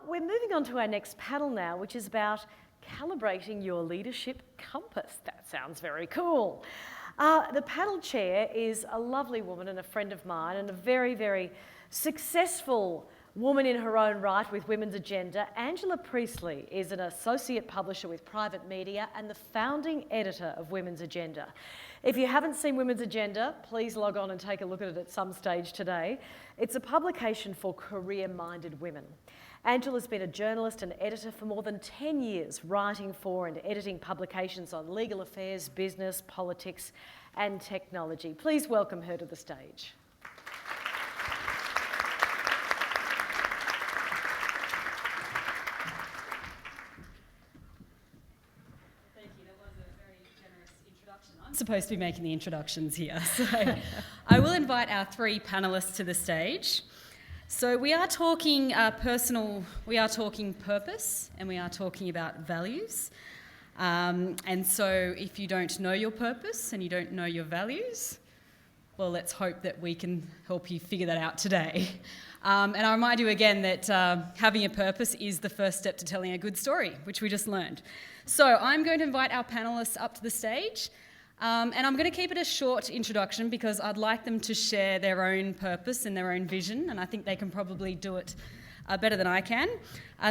We're moving on to our next panel now, which is about calibrating your leadership compass. That sounds very cool. The panel chair is a lovely woman and a friend of mine, and a very, very successful woman in her own right with Women's Agenda. Angela Priestley is an associate publisher with Private Media and the founding editor of Women's Agenda. If you haven't seen Women's Agenda, please log on and take a look at it at some stage today. It's a publication for career-minded women. Angela's been a journalist and editor for more than 10 years, writing for and editing publications on legal affairs, business, politics and technology. Please welcome her to the stage. Thank you. That was a very generous introduction. I'm supposed to be making the introductions here. So I will invite our three panellists to the stage. So we are talking we are talking purpose, and we are talking about values. And so if you don't know your purpose and you don't know your values, well, let's hope that we can help you figure that out today. And I remind you again that having a purpose is the first step to telling a good story, which we just learned. So I'm going to invite our panellists up to the stage. And I'm going to keep it a short introduction because I'd like them to share their own purpose and their own vision, and I think they can probably do it better than I can.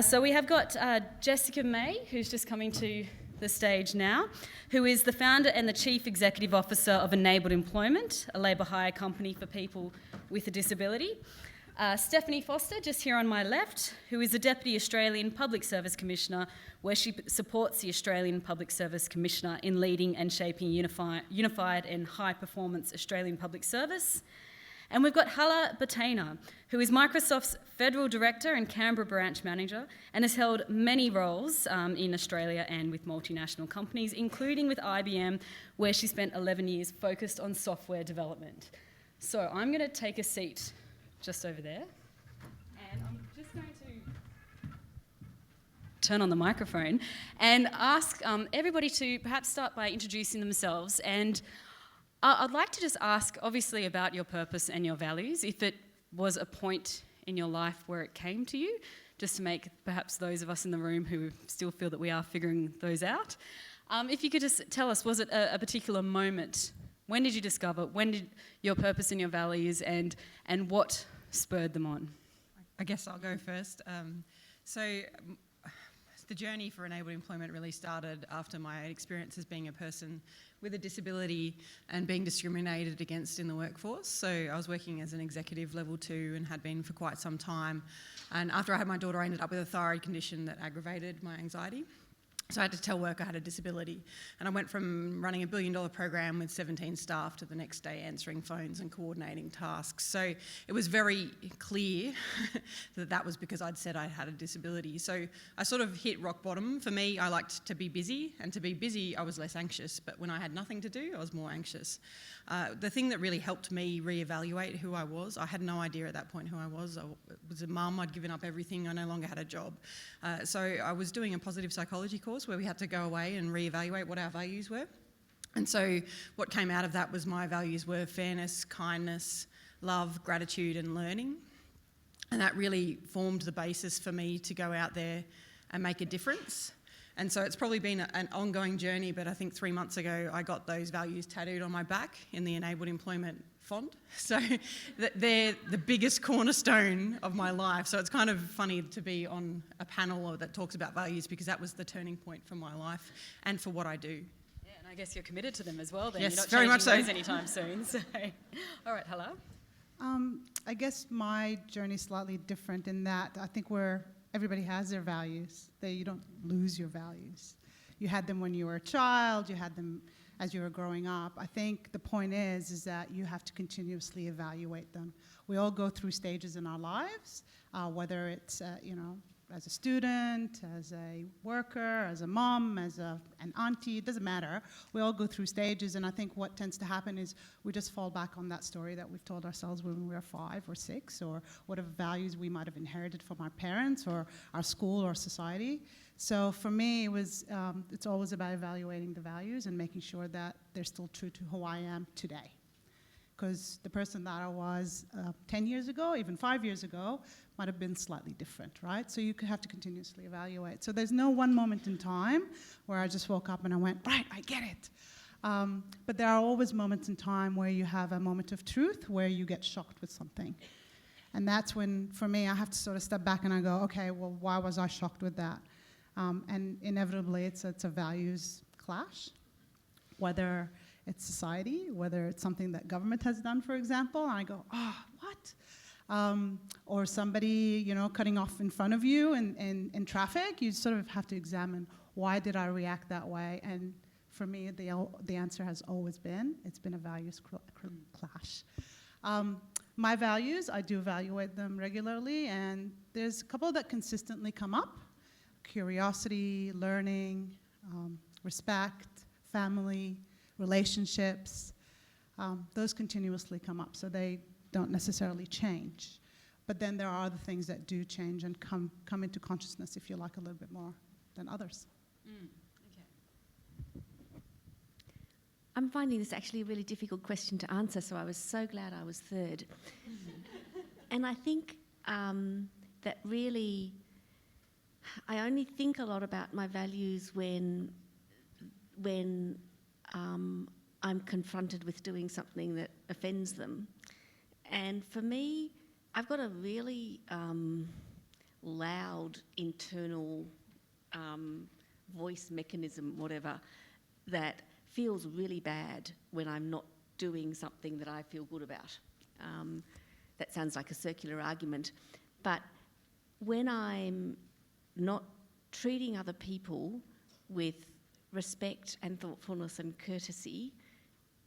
So we have got Jessica May, who's just coming to the stage now, who is the founder and the Chief Executive Officer of Enabled Employment, a labour hire company for people with a disability. Stephanie Foster, just here on my left, who is the Deputy Australian Public Service Commissioner, where she supports the Australian Public Service Commissioner in leading and shaping unified and high-performance Australian public service. And we've got Hala Batainah, who is Microsoft's Federal Director and Canberra Branch Manager, and has held many roles in Australia and with multinational companies, including with IBM, where she spent 11 years focused on software development. So I'm going to take a seat just over there, and I'm just going to turn on the microphone and ask everybody to perhaps start by introducing themselves. And I'd like to just ask, obviously, about your purpose and your values, if it was a point in your life where it came to you, just to make perhaps those of us in the room who still feel that we are figuring those out. If you could just tell us, was it a particular moment? When did you discover, when did your purpose and your values, and what spurred them on? I guess I'll go first. So the journey for Enabled Employment really started after my experience as being a person with a disability and being discriminated against in the workforce. So I was working as an executive level 2 and had been for quite some time. And after I had my daughter, I ended up with a thyroid condition that aggravated my anxiety. So I had to tell work I had a disability. And I went from running $1 billion program with 17 staff to the next day answering phones and coordinating tasks. So it was very clear that that was because I'd said I had a disability. So I sort of hit rock bottom. For me, I liked to be busy, and to be busy, I was less anxious. But when I had nothing to do, I was more anxious. The thing that really helped me reevaluate who I was, I had no idea at that point who I was. I was a mum, I'd given up everything, I no longer had a job. So I was doing a positive psychology course where we had to go away and reevaluate what our values were. And so what came out of that was my values were fairness, kindness, love, gratitude and learning. And that really formed the basis for me to go out there and make a difference. And so it's probably been an ongoing journey, but I think 3 months ago I got those values tattooed on my back in the Enabled Employment font. So they're the biggest cornerstone of my life. So it's kind of funny to be on a panel that talks about values, because that was the turning point for my life and for what I do. Yeah, and I guess you're committed to them as well then. Yes, you're not very much so. those anytime soon. So. All right, Hala. I guess my journey is slightly different in that I think everybody has their values. You don't lose your values. You had them when you were a child, you had them as you were growing up. I think the point is that you have to continuously evaluate them. We all go through stages in our lives, whether it's, as a student, as a worker, as a mom, as an auntie, it doesn't matter. We all go through stages, and I think what tends to happen is we just fall back on that story that we've told ourselves when we were 5 or 6, or whatever values we might have inherited from our parents or our school or society. So for me, it's always about evaluating the values and making sure that they're still true to who I am today. because the person that I was 10 years ago, even 5 years ago, might have been slightly different, right? So you have to continuously evaluate. So there's no one moment in time where I just woke up and I went, right, I get it. But there are always moments in time where you have a moment of truth, where you get shocked with something. And that's when, for me, I have to sort of step back and I go, okay, well, why was I shocked with that? And inevitably, it's a values clash, whether it's society, whether it's something that government has done, for example, and I go, oh, what? Or somebody, cutting off in front of you in traffic, you sort of have to examine, why did I react that way? And for me, the answer has always been, it's been a values clash. My values, I do evaluate them regularly, and there's a couple that consistently come up: curiosity, learning, respect, family, relationships. Those continuously come up, so they don't necessarily change. But then there are other things that do change and come into consciousness, if you like, a little bit more than others. Okay. I'm finding this actually a really difficult question to answer, so I was so glad I was third. And I think that really, I only think a lot about my values when I'm confronted with doing something that offends them. And for me, I've got a really loud internal voice mechanism, whatever, that feels really bad when I'm not doing something that I feel good about. That sounds like a circular argument, but when I'm not treating other people with respect and thoughtfulness and courtesy,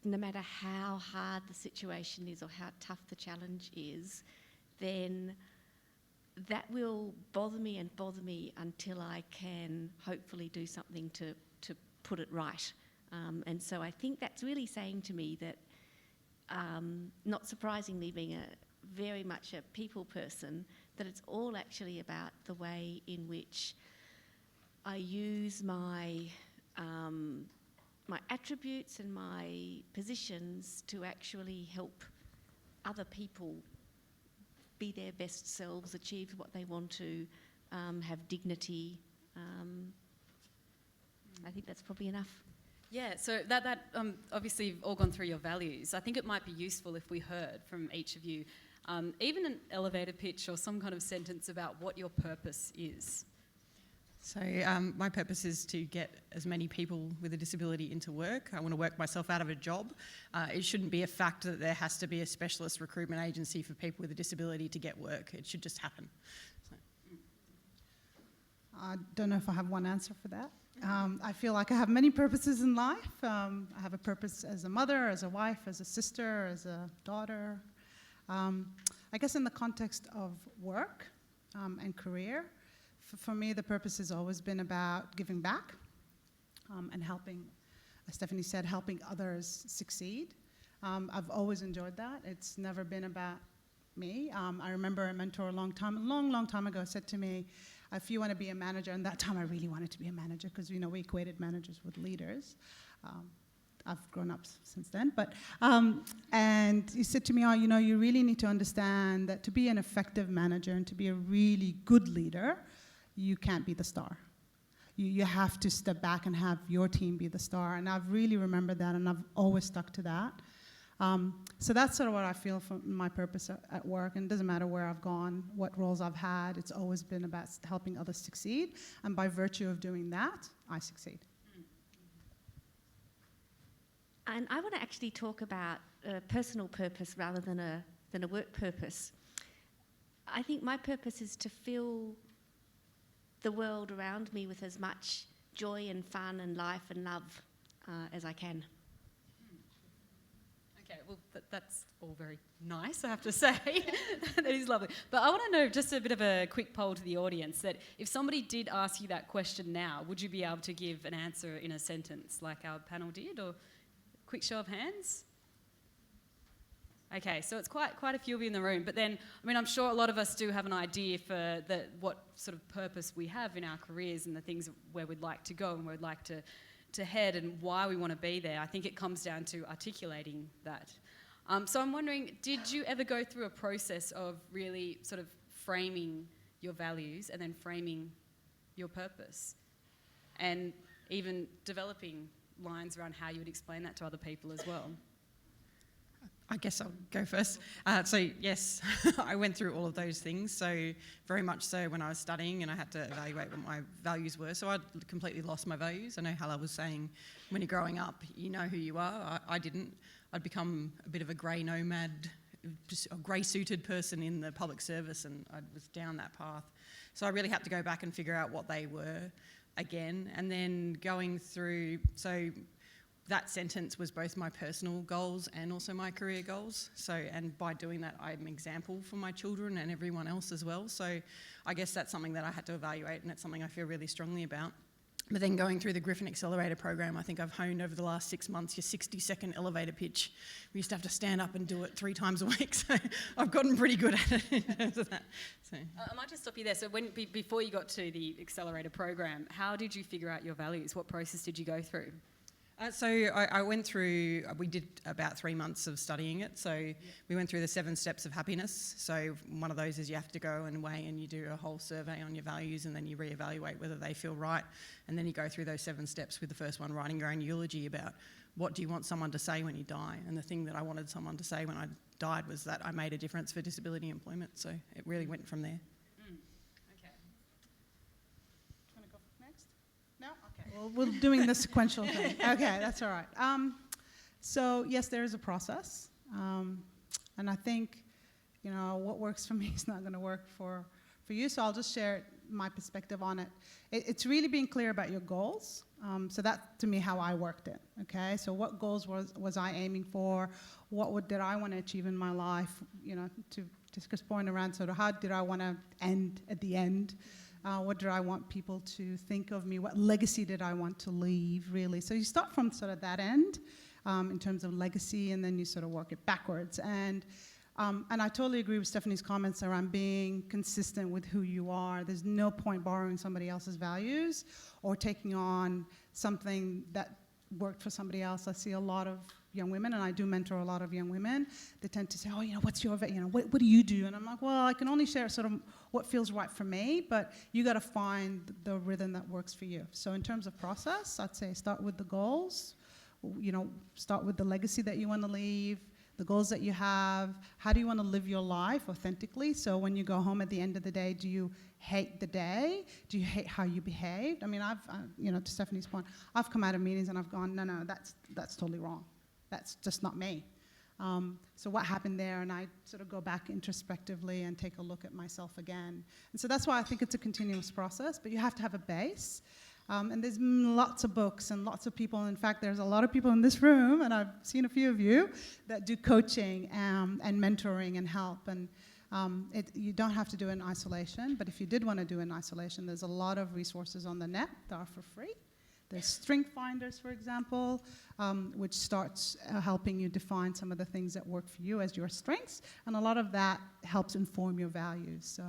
no matter how hard the situation is or how tough the challenge is, then that will bother me until I can hopefully do something to put it right. And so I think that's really saying to me that, not surprisingly, being very much a people person, that it's all actually about the way in which I use my attributes and my positions to actually help other people be their best selves, achieve what they want to, have dignity. I think that's probably enough. Yeah, so that obviously you've all gone through your values. I think it might be useful if we heard from each of you, even an elevator pitch or some kind of sentence about what your purpose is. So my purpose is to get as many people with a disability into work. I want to work myself out of a job. It shouldn't be a fact that there has to be a specialist recruitment agency for people with a disability to get work. It should just happen. So. I don't know if I have one answer for that. I feel like I have many purposes in life. I have a purpose as a mother, as a wife, as a sister, as a daughter. I guess in the context of work and career, for me, the purpose has always been about giving back and helping, as Stephanie said, helping others succeed. I've always enjoyed that. It's never been about me. I remember a mentor a long time ago said to me, if you want to be a manager, and that time I really wanted to be a manager because, we equated managers with leaders. I've grown up since then, but, and he said to me, you really need to understand that to be an effective manager and to be a really good leader, you can't be the star. You have to step back and have your team be the star. And I've really remembered that, and I've always stuck to that. So that's sort of what I feel from my purpose at work. And it doesn't matter where I've gone, what roles I've had, it's always been about helping others succeed. And by virtue of doing that, I succeed. And I want to actually talk about a personal purpose rather than a work purpose. I think my purpose is to fill the world around me with as much joy and fun and life and love as I can. Okay, well, that's all very nice, I have to say. That is lovely. But I want to know, just a bit of a quick poll to the audience, that if somebody did ask you that question now, would you be able to give an answer in a sentence like our panel did, or quick show of hands? Okay, so it's quite a few of you in the room, but then, I'm sure a lot of us do have an idea for what sort of purpose we have in our careers and the things where we'd like to go and where we'd like to head and why we want to be there. I think it comes down to articulating that. So I'm wondering, did you ever go through a process of really sort of framing your values and then framing your purpose, and even developing lines around how you would explain that to other people as well? I guess I'll go first. So yes, I went through all of those things. So very much so when I was studying and I had to evaluate what my values were. So I'd completely lost my values. I know Hala was saying when you're growing up, you know who you are. I didn't. I'd become a bit of a grey nomad, just a grey-suited person in the public service, and I was down that path. So I really had to go back and figure out what they were again. And then going through, so that sentence was both my personal goals and also my career goals. So, and by doing that, I'm an example for my children and everyone else as well. So I guess that's something that I had to evaluate, and it's something I feel really strongly about. But then going through the Griffin Accelerator program, I think I've honed over the last 6 months your 60-second elevator pitch. We used to have to stand up and do it 3 times a week, so I've gotten pretty good at it in terms of that. So. I might just stop you there. So before you got to the Accelerator program, how did you figure out your values? What process did you go through? So I went through, we did about 3 months of studying it. So we went through the 7 steps of happiness. So one of those is you have to go and weigh and you do a whole survey on your values, and then you reevaluate whether they feel right. And then you go through those 7 steps with the first one, writing your own eulogy about what do you want someone to say when you die. And the thing that I wanted someone to say when I died was that I made a difference for disability employment. So it really went from there. Okay. Want to go next? No? Okay. Well, we're doing the sequential thing. Okay, that's all right. So yes, there is a process. And I think, what works for me is not going to work for you. So I'll just share my perspective on it. It's really being clear about your goals. So that's, to me, how I worked it. Okay. So what goals was I aiming for? What did I want to achieve in my life? To Chris' point around sort of how did I want to end at the end? What did I want people to think of me? What legacy did I want to leave, really? So you start from sort of that end in terms of legacy, and then you sort of work it backwards. And I totally agree with Stephanie's comments around being consistent with who you are. There's no point borrowing somebody else's values or taking on something that worked for somebody else. I see a lot of young women, and I do mentor a lot of young women. They tend to say, oh, what's your, what do you do? And I'm like, well, I can only share sort of what feels right for me, but you got to find the rhythm that works for you. So in terms of process, I'd say start with the goals, start with the legacy that you want to leave, the goals that you have. How do you want to live your life authentically? So when you go home at the end of the day, do you hate the day? Do you hate how you behaved? I mean, to Stephanie's point, I've come out of meetings and I've gone, no, that's totally wrong. That's just not me. So what happened there? And I sort of go back introspectively and take a look at myself again. And so that's why I think it's a continuous process, but you have to have a base. And there's lots of books and lots of people. In fact, there's a lot of people in this room, and I've seen a few of you, that do coaching and mentoring and help. And you don't have to do it in isolation, but if you did want to do it in isolation, there's a lot of resources on the net that are for free. There's Strength Finders, for example, which starts helping you define some of the things that work for you as your strengths, and a lot of that helps inform your values. So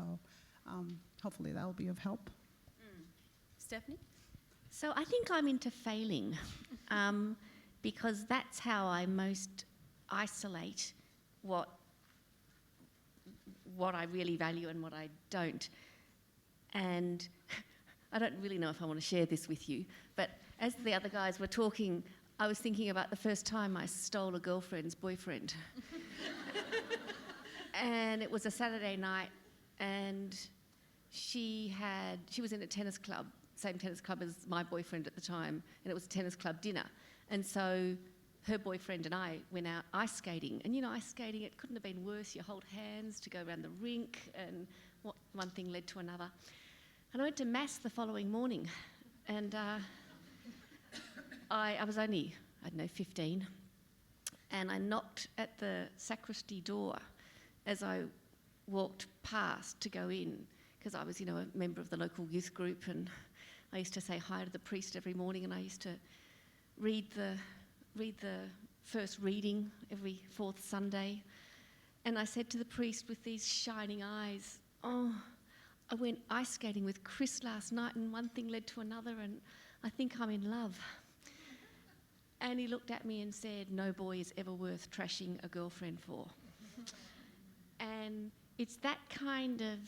hopefully that will be of help. Stephanie? So I think I'm into failing because that's how I most isolate what I really value and what I don't. And I don't really know if I want to share this with you, but as the other guys were talking, I was thinking about the first time I stole a girlfriend's boyfriend. And it was a Saturday night, and she was in a tennis club, same tennis club as my boyfriend at the time, and it was a tennis club dinner. And so her boyfriend and I went out ice skating. And ice skating, it couldn't have been worse. You hold hands to go around the rink, and one thing led to another. And I went to mass the following morning, and I was only, 15, and I knocked at the sacristy door as I walked past to go in, because I was, a member of the local youth group, and I used to say hi to the priest every morning, and I used to read the first reading every fourth Sunday. And I said to the priest with these shining eyes, oh, I went ice skating with Chris last night, and one thing led to another, and I think I'm in love. And he looked at me and said, "No boy is ever worth trashing a girlfriend for." And it's that kind of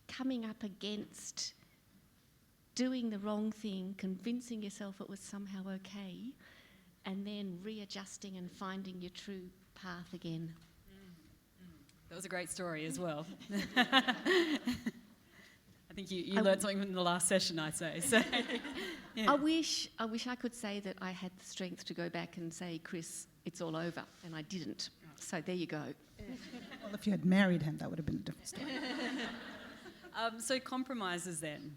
coming up against doing the wrong thing, convincing yourself it was somehow okay, and then readjusting and finding your true path again. That was a great story as well. I think you learned something from the last session, I'd say. So, yeah. I wish I could say that I had the strength to go back and say, "Chris, it's all over," and I didn't. So there you go. Well, if you had married him, that would have been a different story. So compromises then.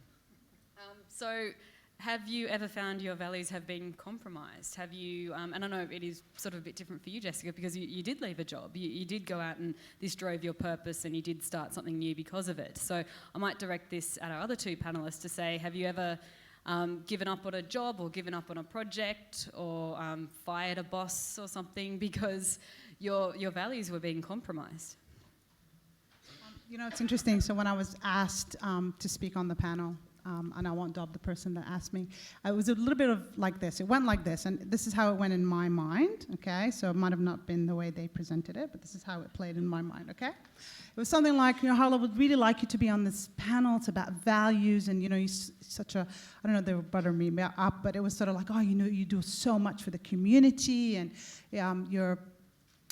So have you ever found your values have been compromised? Have you, and I know it is sort of a bit different for you, Jessica, because you did leave a job. You did go out and this drove your purpose and you did start something new because of it. So I might direct this at our other two panellists to say, have you ever given up on a job or given up on a project or fired a boss or something because your values were being compromised? You know, it's interesting. So when I was asked to speak on the panel, and I won't dub the person that asked me, it was a little bit of like this. It went like this, and this is how it went in my mind, okay? So it might have not been the way they presented it, but this is how it played in my mind, okay? It was something like, you know, Hala would really like you to be on this panel. It's about values, and, you know, you're such a, I don't know, they were buttering me up, but it was sort of like, oh, you know, you do so much for the community, and you're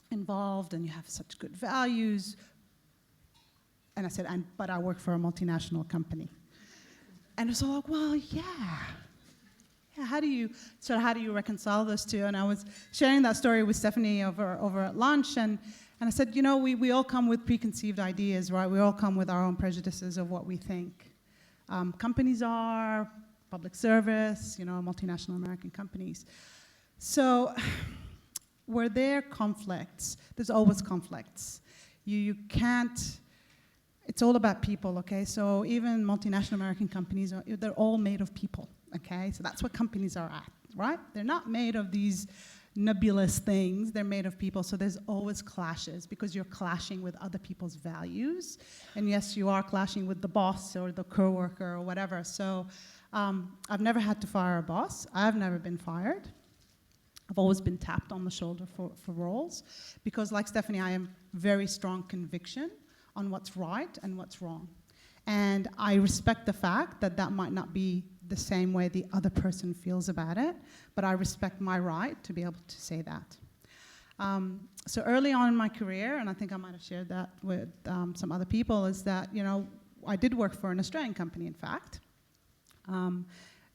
involved, and you have such good values. And I said, but I work for a multinational company. And it's all like, well, yeah, how do you reconcile those two? And I was sharing that story with Stephanie over at lunch, and I said, you know, we all come with preconceived ideas, right? We all come with our own prejudices of what we think companies are, public service, you know, multinational American companies. So were there conflicts? There's always conflicts. You can't. It's all about people, okay? So even multinational American companies, they're all made of people, okay? So that's what companies are at, right? They're not made of these nebulous things. They're made of people. So there's always clashes because you're clashing with other people's values. And yes, you are clashing with the boss or the coworker or whatever. So I've never had to fire a boss. I've never been fired. I've always been tapped on the shoulder for roles because, like Stephanie, I am very strong conviction on what's right and what's wrong. And I respect the fact that that might not be the same way the other person feels about it, but I respect my right to be able to say that. So early on in my career, and I think I might have shared that with some other people, is that, you know, I did work for an Australian company, in fact,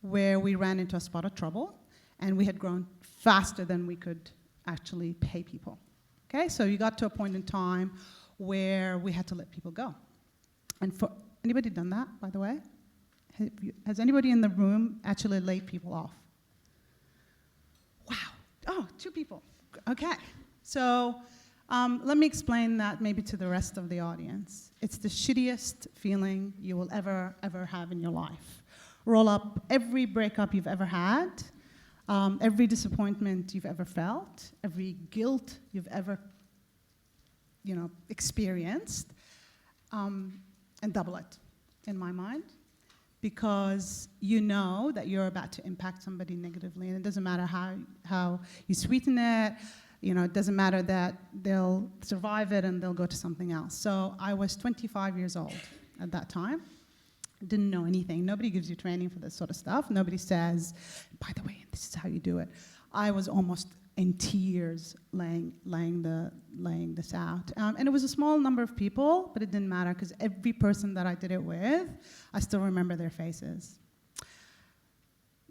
where we ran into a spot of trouble, and we had grown faster than we could actually pay people. Okay, so you got to a point in time where we had to let people go. And for anybody done that, by the way? Has anybody in the room actually laid people off? Wow. Oh, 2 people. Okay. So let me explain that maybe to the rest of the audience. It's the shittiest feeling you will ever have in your life. Roll up every breakup you've ever had, every disappointment you've ever felt, every guilt you've ever experienced, and double it in my mind, because you know that you're about to impact somebody negatively, and it doesn't matter how you sweeten it, you know, it doesn't matter that they'll survive it and they'll go to something else. So I was 25 years old at that time, didn't know anything. Nobody gives you training for this sort of stuff. Nobody says, by the way, this is how you do it. I was almost in tears laying this out. And it was a small number of people, but it didn't matter because every person that I did it with, I still remember their faces.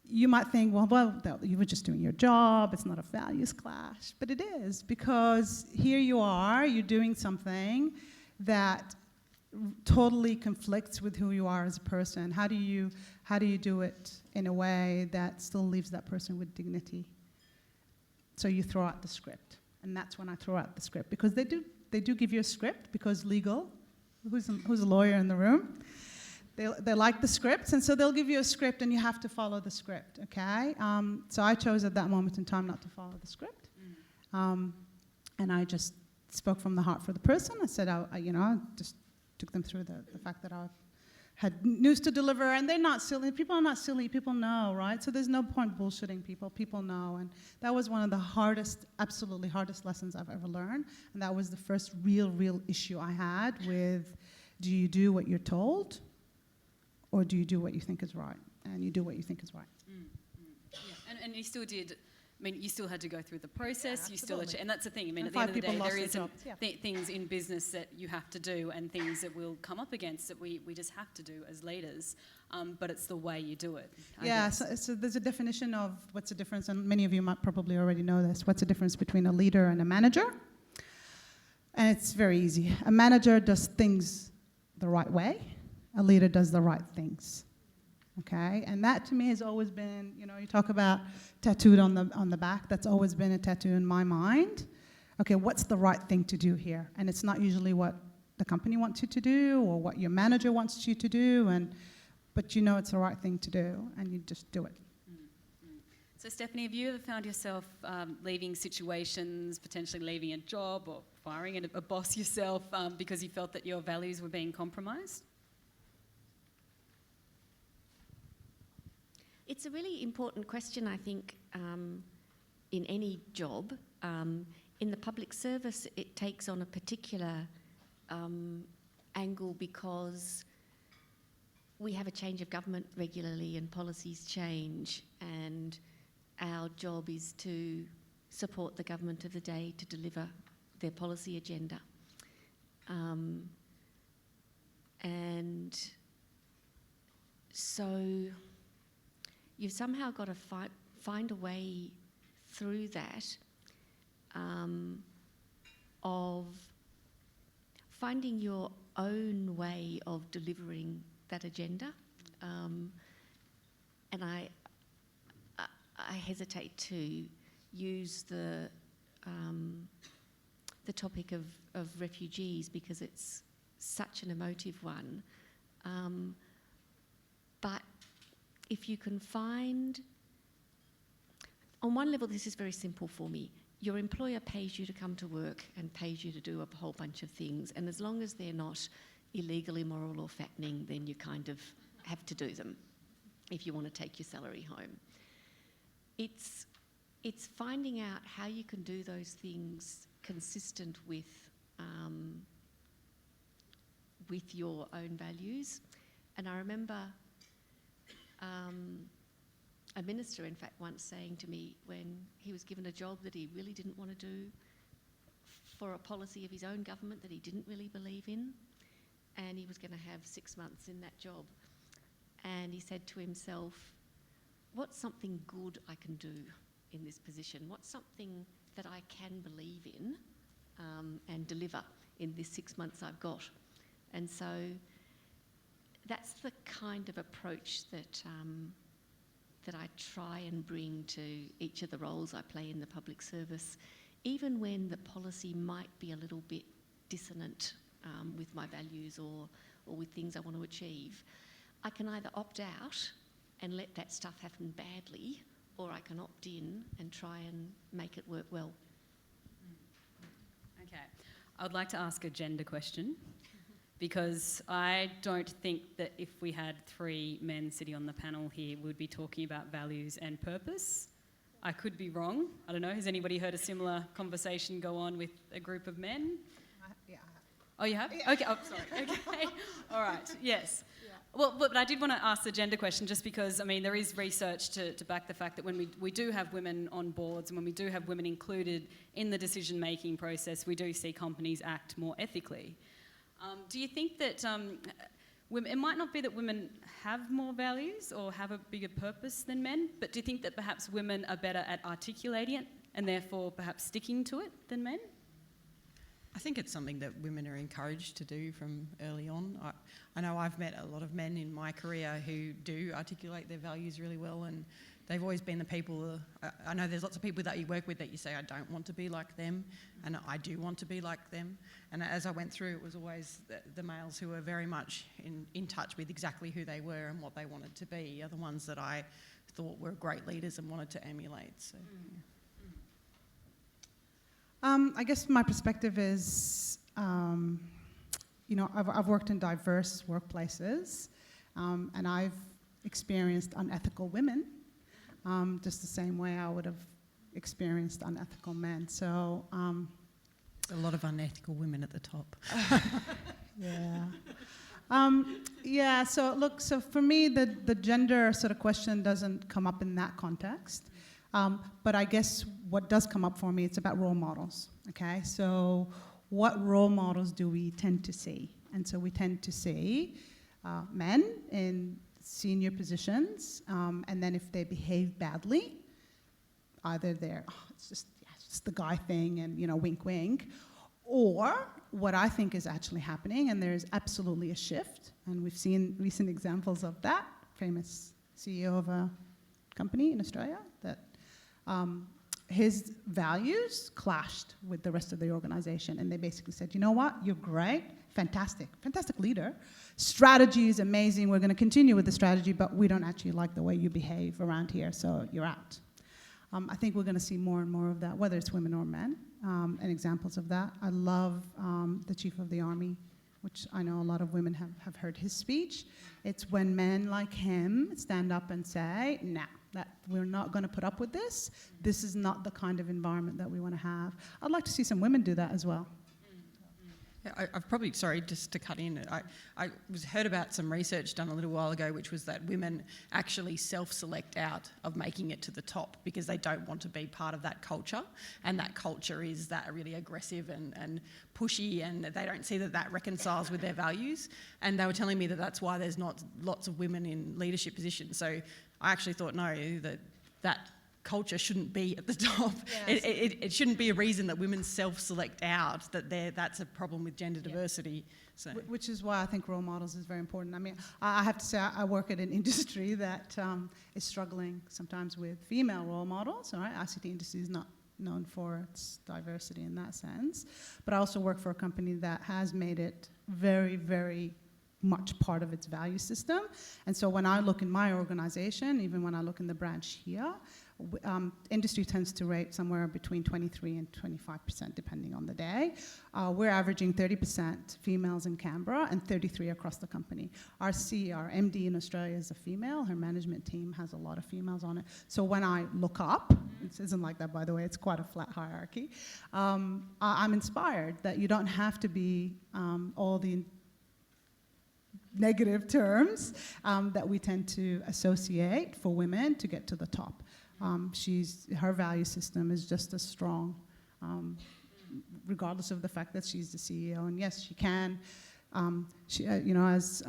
You might think, well, you were just doing your job, it's not a values clash, but it is, because here you are, you're doing something that totally conflicts with who you are as a person. How do you do it in a way that still leaves that person with dignity? So you throw out the script, and that's when I throw out the script, because they do give you a script, because legal, who's a lawyer in the room? They like the scripts, and so they'll give you a script, and you have to follow the script, okay? So I chose at that moment in time not to follow the script, and I just spoke from the heart for the person. I said, I just took them through the fact that I had news to deliver, and they're not silly. People are not silly. People know, right? So there's no point bullshitting people. People know, and that was one of the hardest, absolutely hardest lessons I've ever learned, and that was the first real issue I had with, do you do what you're told, or do you do what you think is right? And you do what you think is right. Yeah. And you still did. I mean, you still had to go through the process. Yeah, you still, and that's the thing. I mean, and at the end of the day, there is yeah. things in business that you have to do, and things that we'll come up against that we just have to do as leaders. But it's the way you do it. I guess. So there's a definition of what's the difference, and many of you might probably already know this. What's the difference between a leader and a manager? And it's very easy. A manager does things the right way. A leader does the right things. Okay, and that to me has always been, you talk about tattooed on the back. That's always been a tattoo in my mind. Okay, what's the right thing to do here? And it's not usually what the company wants you to do or what your manager wants you to do, but it's the right thing to do, and you just do it. So Stephanie, have you ever found yourself leaving situations, potentially leaving a job or firing a boss yourself because you felt that your values were being compromised? It's a really important question, I think, in any job. In the public service, it takes on a particular angle because we have a change of government regularly and policies change, and our job is to support the government of the day to deliver their policy agenda. And so you've somehow got to find a way through that of finding your own way of delivering that agenda. And I hesitate to use the topic of refugees because it's such an emotive one. But if you can find, on one level this is very simple for me. Your employer pays you to come to work and pays you to do a whole bunch of things, and as long as they're not illegal, immoral or fattening, then you kind of have to do them if you want to take your salary home. It's finding out how you can do those things consistent with your own values. And I remember a minister, in fact, once saying to me when he was given a job that he really didn't want to do for a policy of his own government that he didn't really believe in, and he was going to have 6 months in that job. And he said to himself, what's something good I can do in this position? What's something that I can believe in and deliver in this 6 months I've got? And so that's the kind of approach that I try and bring to each of the roles I play in the public service, even when the policy might be a little bit dissonant with my values or with things I want to achieve. I can either opt out and let that stuff happen badly, or I can opt in and try and make it work well. Okay. I would like to ask a gender question, because I don't think that if we had 3 men sitting on the panel here, we'd be talking about values and purpose. I could be wrong. I don't know. Has anybody heard a similar conversation go on with a group of men? Yeah. Oh, you have? Yeah. Okay. Oh, sorry. Okay. All right. Yes. Yeah. Well, but I did want to ask the gender question just because, I mean, there is research to back the fact that when we do have women on boards and when we do have women included in the decision-making process, we do see companies act more ethically. Do you think that women, it might not be that women have more values or have a bigger purpose than men, but do you think that perhaps women are better at articulating it and therefore perhaps sticking to it than men? I think it's something that women are encouraged to do from early on. I know I've met a lot of men in my career who do articulate their values really well, and they've always been the people. I know there's lots of people that you work with that you say, I don't want to be like them, and I do want to be like them. And as I went through, it was always the males who were very much in touch with exactly who they were and what they wanted to be are the ones that I thought were great leaders and wanted to emulate. So, yeah. I guess my perspective is, I've worked in diverse workplaces, And I've experienced unethical women just the same way I would have experienced unethical men. So, A lot of unethical women at the top. yeah. So look, so for me, the gender sort of question doesn't come up in that context. But I guess what does come up for me, it's about role models, okay? So what role models do we tend to see? And so we tend to see men in senior positions, and then if they behave badly, either they're, it's just the guy thing and, wink, wink, or what I think is actually happening, and there's absolutely a shift, and we've seen recent examples of that, famous CEO of a company in Australia, that his values clashed with the rest of the organization, and they basically said, you know what, you're great, fantastic leader, strategy is amazing, we're going to continue with the strategy, but we don't actually like the way you behave around here, so you're out. I think we're going to see more and more of that, whether it's women or men, and examples of that. I love the Chief of the Army, which I know a lot of women have heard his speech. It's when men like him stand up and say, nah, that we're not going to put up with this. This is not the kind of environment that we want to have. I'd like to see some women do that as well. Yeah, I've probably, sorry, just to cut in, I heard about some research done a little while ago, which was that women actually self-select out of making it to the top because they don't want to be part of that culture, and that culture is that really aggressive and pushy, and they don't see that reconciles with their values. And they were telling me that that's why there's not lots of women in leadership positions. So I actually thought, no, that culture shouldn't be at the top. Yes. It shouldn't be a reason that women self-select out, that's a problem with gender diversity. So. Which is why I think role models is very important. I mean, I have to say I work at an industry that is struggling sometimes with female role models. All right, ICT industry is not known for its diversity in that sense. But I also work for a company that has made it very, very much part of its value system. And so when I look in my organization, even when I look in the branch here, industry tends to rate somewhere between 23 and 25%, depending on the day. We're averaging 30% females in Canberra and 33% across the company. Our MD in Australia is a female. Her management team has a lot of females on it. So when I look up, it isn't like that, by the way, it's quite a flat hierarchy, I'm inspired that you don't have to be all the negative terms that we tend to associate for women to get to the top. Her value system is just as strong, regardless of the fact that she's the CEO. And yes, she can. As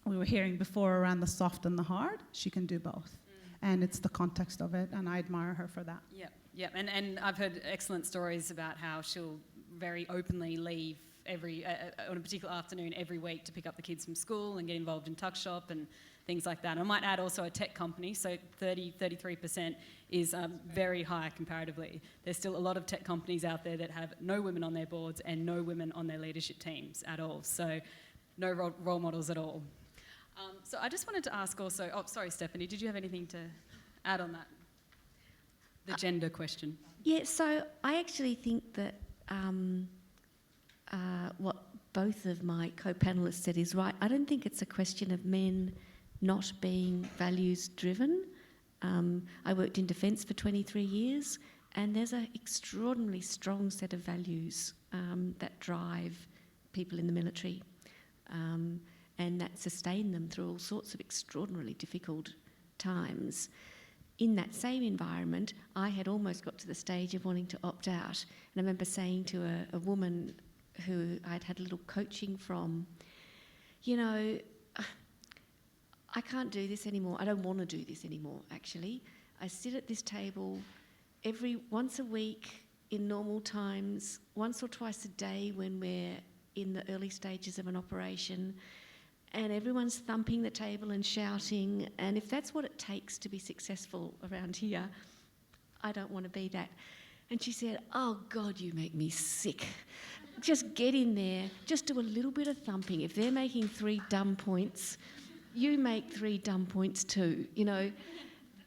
we were hearing before around the soft and the hard, she can do both. And it's the context of it, and I admire her for that. Yep. And I've heard excellent stories about how she'll very openly leave on a particular afternoon every week to pick up the kids from school and get involved in tuck shop and things like that. And I might add also a tech company, so 33% is very high comparatively. There's still a lot of tech companies out there that have no women on their boards and no women on their leadership teams at all. So no role models at all. So I just wanted to ask also, sorry, Stephanie, did you have anything to add on that? The gender question. Yeah, so I actually think that what both of my co-panellists said is right. I don't think it's a question of men not being values driven. I worked in defence for 23 years, and there's an extraordinarily strong set of values that drive people in the military and that sustain them through all sorts of extraordinarily difficult times. In that same environment, I had almost got to the stage of wanting to opt out. And I remember saying to a woman who I'd had a little coaching from, I can't do this anymore. I don't want to do this anymore, actually. I sit at this table once a week in normal times, once or twice a day when we're in the early stages of an operation, and everyone's thumping the table and shouting, and if that's what it takes to be successful around here, I don't want to be that. And she said, oh God, you make me sick. Just get in there, just do a little bit of thumping. If they're making 3 dumb points, you make 3 dumb points too.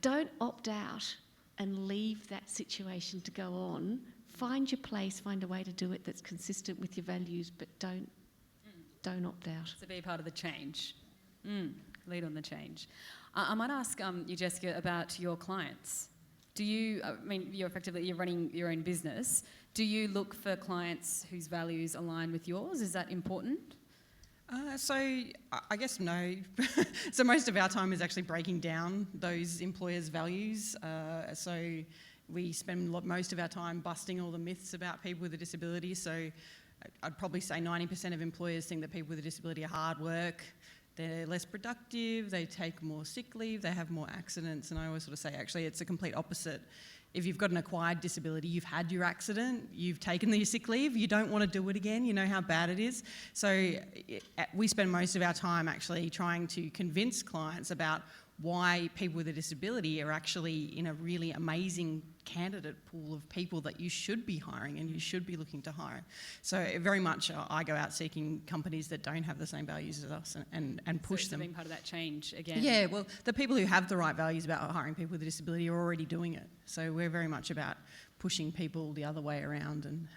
Don't opt out and leave that situation to go on. Find your place, find a way to do it that's consistent with your values, but don't opt out. To be part of the change. Lead on the change. I might ask you, Jessica, about your clients. Do you, you're running your own business. Do you look for clients whose values align with yours? Is that important? So I guess no. So most of our time is actually breaking down those employers' values. So we spend most of our time busting all the myths about people with a disability. So I'd probably say 90% of employers think that people with a disability are hard work, they're less productive, they take more sick leave, they have more accidents. And I always sort of say, actually, it's a complete opposite. If you've got an acquired disability, you've had your accident, you've taken the sick leave, you don't want to do it again, you know how bad it is. So we spend most of our time actually trying to convince clients about why people with a disability are actually in a really amazing candidate pool of people that you should be hiring and you should be looking to hire. So very much I go out seeking companies that don't have the same values as us and push them. Being part of that change again. Yeah, well, the people who have the right values about hiring people with a disability are already doing it. So we're very much about pushing people the other way around and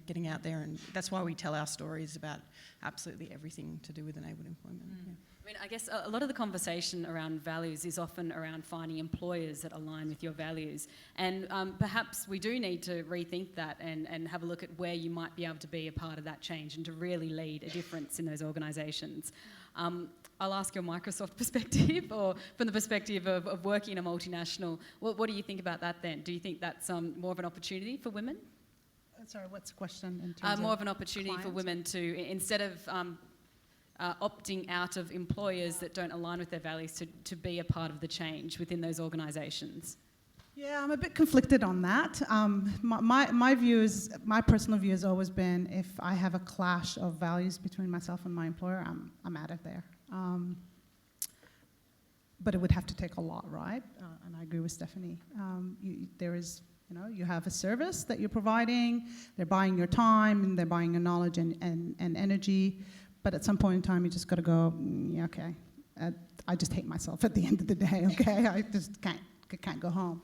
getting out there. And that's why we tell our stories about absolutely everything to do with enabled employment. Yeah. I mean, I guess a lot of the conversation around values is often around finding employers that align with your values. And perhaps we do need to rethink that and have a look at where you might be able to be a part of that change and to really lead a difference in those organisations. I'll ask your Microsoft perspective, or from the perspective of working in a multinational. What do you think about that then? Do you think that's more of an opportunity for women? Sorry, what's the question in terms more of an opportunity for women to, instead of opting out of employers that don't align with their values, to be a part of the change within those organisations? Yeah, I'm a bit conflicted on that. My view is, my personal view has always been, if I have a clash of values between myself and my employer, I'm out of there. But it would have to take a lot, right? And I agree with Stephanie. You have a service that you're providing, they're buying your time, and they're buying your knowledge and energy, but at some point in time, you just got to go, yeah, okay, I just hate myself at the end of the day, okay? I just can't go home.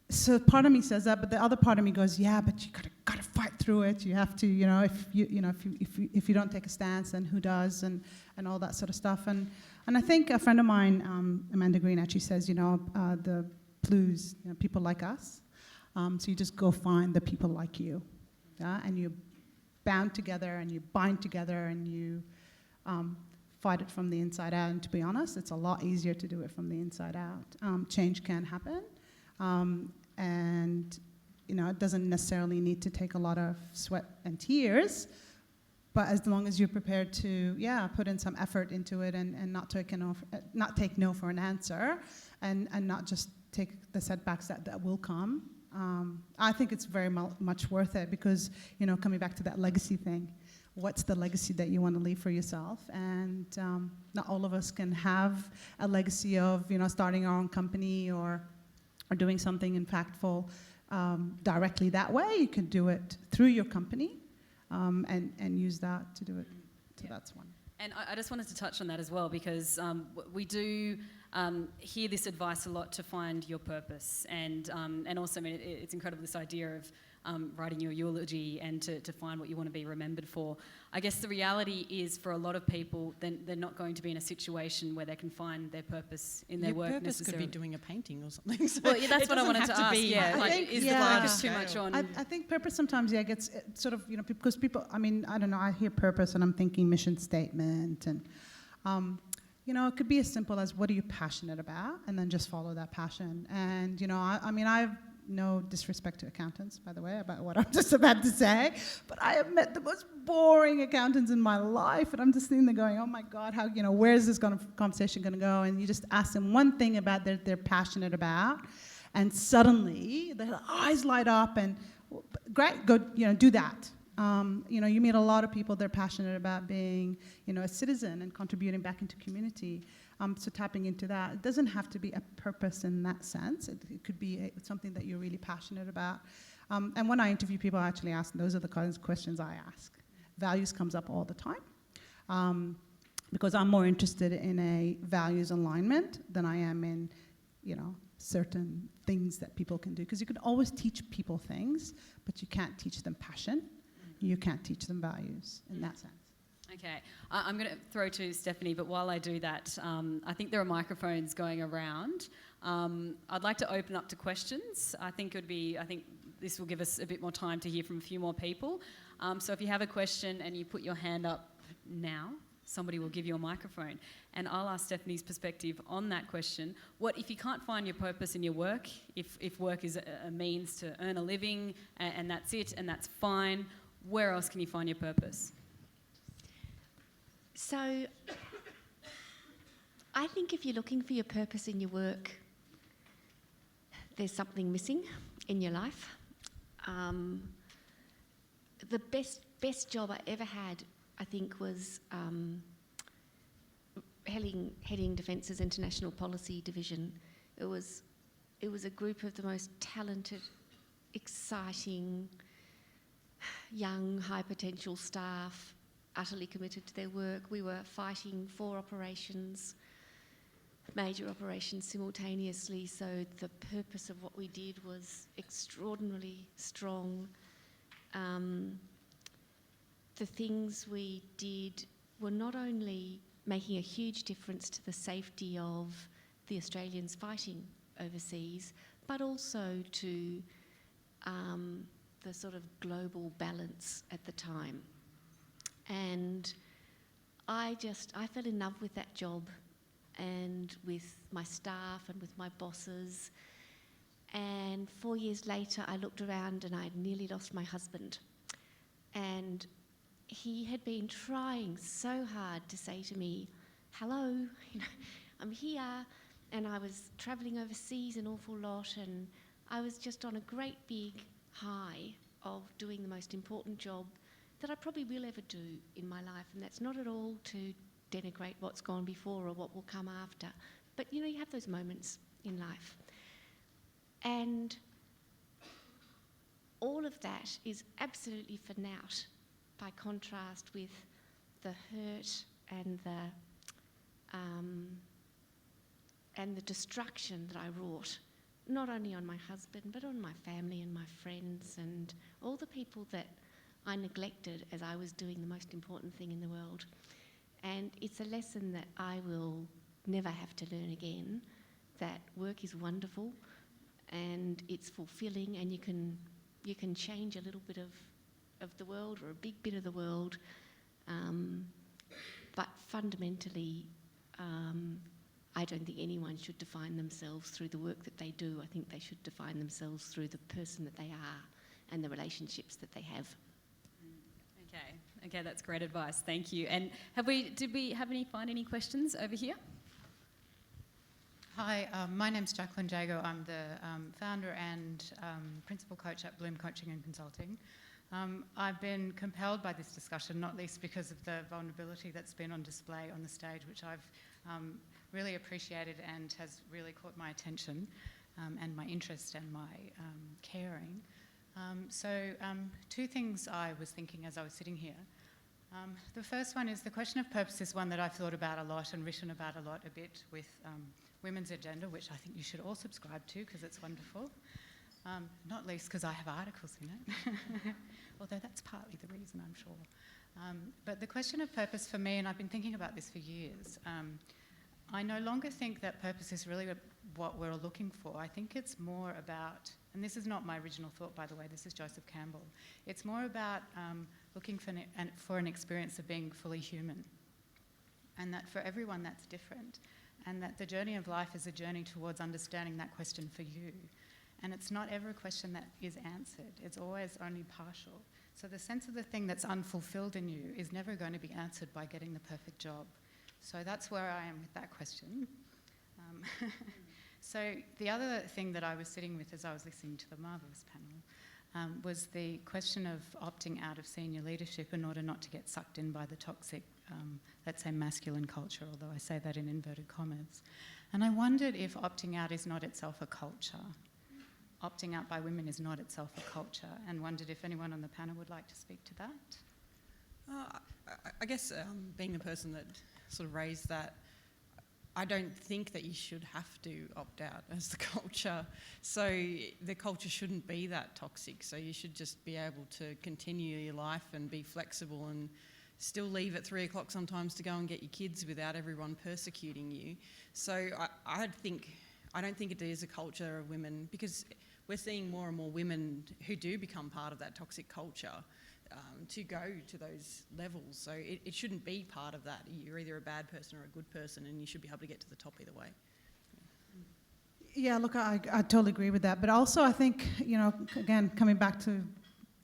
So part of me says that, but the other part of me goes, yeah, but you gotta fight through it. You have to, if you don't take a stance, then who does, and all that sort of stuff. And I think a friend of mine, Amanda Green, actually says, the blues, people like us. So you just go find the people like you, and you bound together and you bind together and you fight it from the inside out. And to be honest, it's a lot easier to do it from the inside out. Change can happen. And it doesn't necessarily need to take a lot of sweat and tears, but as long as you're prepared to, put in some effort into it and not take no for an answer, and not just take the setbacks that will come. I think it's very much worth it because, coming back to that legacy thing, what's the legacy that you want to leave for yourself? And not all of us can have a legacy of, starting our own company or doing something impactful directly that way. You can do it through your company and use that to do it. So that's one. And I just wanted to touch on that as well, because we do hear this advice a lot to find your purpose, and also, it's incredible, this idea of writing your eulogy and to find what you want to be remembered for. I guess the reality is, for a lot of people, they're not going to be in a situation where they can find their purpose in their work necessarily. Your purpose could be doing a painting or something. So well, that's what I wanted to ask. Is the focus too much on? I think purpose sometimes, gets sort of, because people, I don't know, I hear purpose and I'm thinking mission statement, and it could be as simple as, what are you passionate about, and then just follow that passion. And I've no disrespect to accountants, by the way, about what I'm just about to say, but I have met the most boring accountants in my life, and I'm just sitting there going, oh my God, how, where's this conversation going to go? And you just ask them one thing about that they're passionate about, and suddenly their eyes light up, and great, go, do that. You meet a lot of people, they're passionate about being, a citizen and contributing back into community. So tapping into that. It doesn't have to be a purpose in that sense. It could be something that you're really passionate about. And when I interview people, I actually ask, those are the kinds of questions I ask. Values comes up all the time, because I'm more interested in a values alignment than I am in, certain things that people can do. Because you can always teach people things, but you can't teach them passion. You can't teach them values in that sense. Okay, I'm going to throw to Stephanie, but while I do that, I think there are microphones going around. I'd like to open up to questions. I think this will give us a bit more time to hear from a few more people. So if you have a question and you put your hand up now, somebody will give you a microphone. And I'll ask Stephanie's perspective on that question. What if you can't find your purpose in your work, if work is a means to earn a living and that's it and that's fine, where else can you find your purpose? So I think if you're looking for your purpose in your work, there's something missing in your life. The best job I ever had, I think, was heading Defence's International Policy Division. It was a group of the most talented, exciting, young, high potential staff, utterly committed to their work. We were fighting 4 operations, major operations simultaneously, so the purpose of what we did was extraordinarily strong. The things we did were not only making a huge difference to the safety of the Australians fighting overseas, but also to the sort of global balance at the time. And I fell in love with that job and with my staff and with my bosses. And 4 years later, I looked around and I'd nearly lost my husband. And he had been trying so hard to say to me, hello, I'm here. And I was travelling overseas an awful lot, and I was just on a great big high of doing the most important job that I probably will ever do in my life. And that's not at all to denigrate what's gone before or what will come after. But, you have those moments in life. And all of that is absolutely for naught by contrast with the hurt and the destruction that I wrought, not only on my husband, but on my family and my friends and all the people that I neglected as I was doing the most important thing in the world. And it's a lesson that I will never have to learn again, that work is wonderful and it's fulfilling, and you can change a little bit of the world or a big bit of the world, but fundamentally I don't think anyone should define themselves through the work that they do. I think they should define themselves through the person that they are and the relationships that they have. Okay, that's great advice. Thank you. And did we find any questions over here? Hi, my name's Jacqueline Jago. I'm the founder and principal coach at Bloom Coaching and Consulting. I've been compelled by this discussion, not least because of the vulnerability that's been on display on the stage, which I've really appreciated and has really caught my attention and my interest and my caring. So 2 things I was thinking as I was sitting here. The first one is the question of purpose is one that I've thought about a lot and written about a lot a bit with Women's Agenda, which I think you should all subscribe to because it's wonderful. Not least because I have articles in it, although that's partly the reason, I'm sure. But the question of purpose for me, and I've been thinking about this for years, I no longer think that purpose is really what we're looking for. I think it's more about, and this is not my original thought, by the way, this is Joseph Campbell, it's more about looking for an experience of being fully human, and that for everyone that's different, and that the journey of life is a journey towards understanding that question for you. And it's not ever a question that is answered. It's always only partial. So the sense of the thing that's unfulfilled in you is never going to be answered by getting the perfect job. So that's where I am with that question. So the other thing that I was sitting with as I was listening to the Marvellous panel was the question of opting out of senior leadership in order not to get sucked in by the toxic, let's say, masculine culture, although I say that in inverted commas. And I wondered if opting out is not itself a culture. Opting out by women is not itself a culture, and wondered if anyone on the panel would like to speak to that. I guess being the person that sort of raised that, I don't think that you should have to opt out as the culture. So the culture shouldn't be that toxic. So you should just be able to continue your life and be flexible and still leave at 3 o'clock sometimes to go and get your kids without everyone persecuting you. So I don't think it is a culture of women, because we're seeing more and more women who do become part of that toxic culture to go to those levels. So it shouldn't be part of that. You're either a bad person or a good person, and you should be able to get to the top either way. Yeah, look, I totally agree with that. But also I think, again, coming back to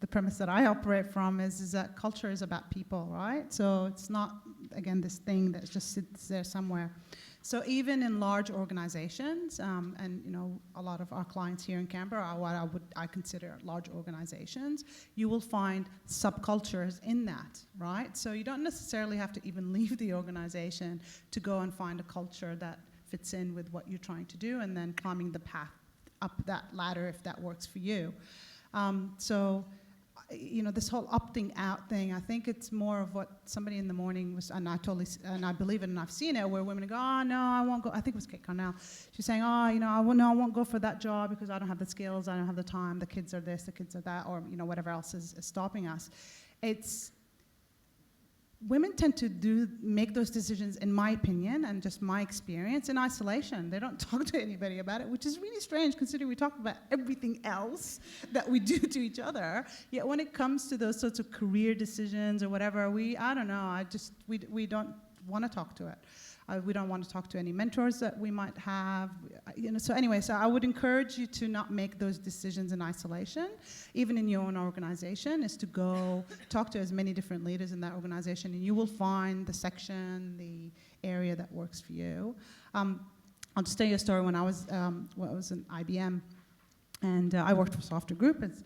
the premise that I operate from is that culture is about people, right? So it's not, again, this thing that just sits there somewhere. So even in large organizations, and a lot of our clients here in Canberra are what I consider large organizations, you will find subcultures in that, right? So you don't necessarily have to even leave the organization to go and find a culture that fits in with what you're trying to do, and then climbing the path up that ladder if that works for you. This whole opting out thing, I think it's more of what somebody in the morning was, and I believe it, and I've seen it, where women go, oh no, I won't go. I think it was Kate Carnell. She's saying, I won't go for that job because I don't have the skills, I don't have the time, the kids are this, the kids are that, or whatever else is stopping us. Women tend to make those decisions, in my opinion, and just my experience, in isolation. They don't talk to anybody about it, which is really strange considering we talk about everything else that we do to each other. Yet when it comes to those sorts of career decisions or whatever, we don't want to talk to it. We don't want to talk to any mentors that we might have. So I would encourage you to not make those decisions in isolation, even in your own organization, is to go talk to as many different leaders in that organization, and you will find the section, the area that works for you. I'll just tell you a story. When I was in IBM, and I worked for Software Group, as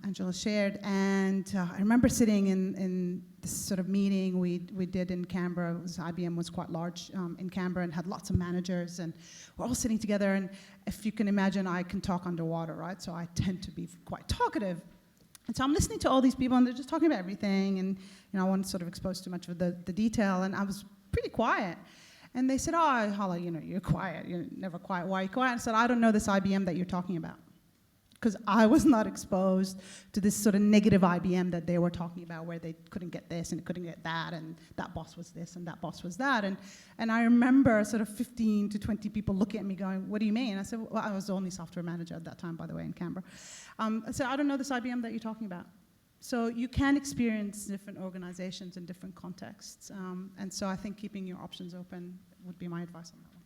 Angela shared, and I remember sitting in this sort of meeting we did in Canberra. IBM was quite large in Canberra and had lots of managers, and we're all sitting together, and if you can imagine, I can talk underwater, right? So I tend to be quite talkative. And so I'm listening to all these people, and they're just talking about everything, and I wasn't sort of exposed to much of the detail, and I was pretty quiet. And they said, oh, Hala, you're quiet. You're never quiet. Why are you quiet? I said, I don't know this IBM that you're talking about. Because I was not exposed to this sort of negative IBM that they were talking about, where they couldn't get this and couldn't get that, and that boss was this and that boss was that. And I remember sort of 15 to 20 people looking at me going, what do you mean? I said, well, I was the only software manager at that time, by the way, in Canberra. I said, I don't know this IBM that you're talking about. So you can experience different organizations in different contexts. And so I think keeping your options open would be my advice on that one.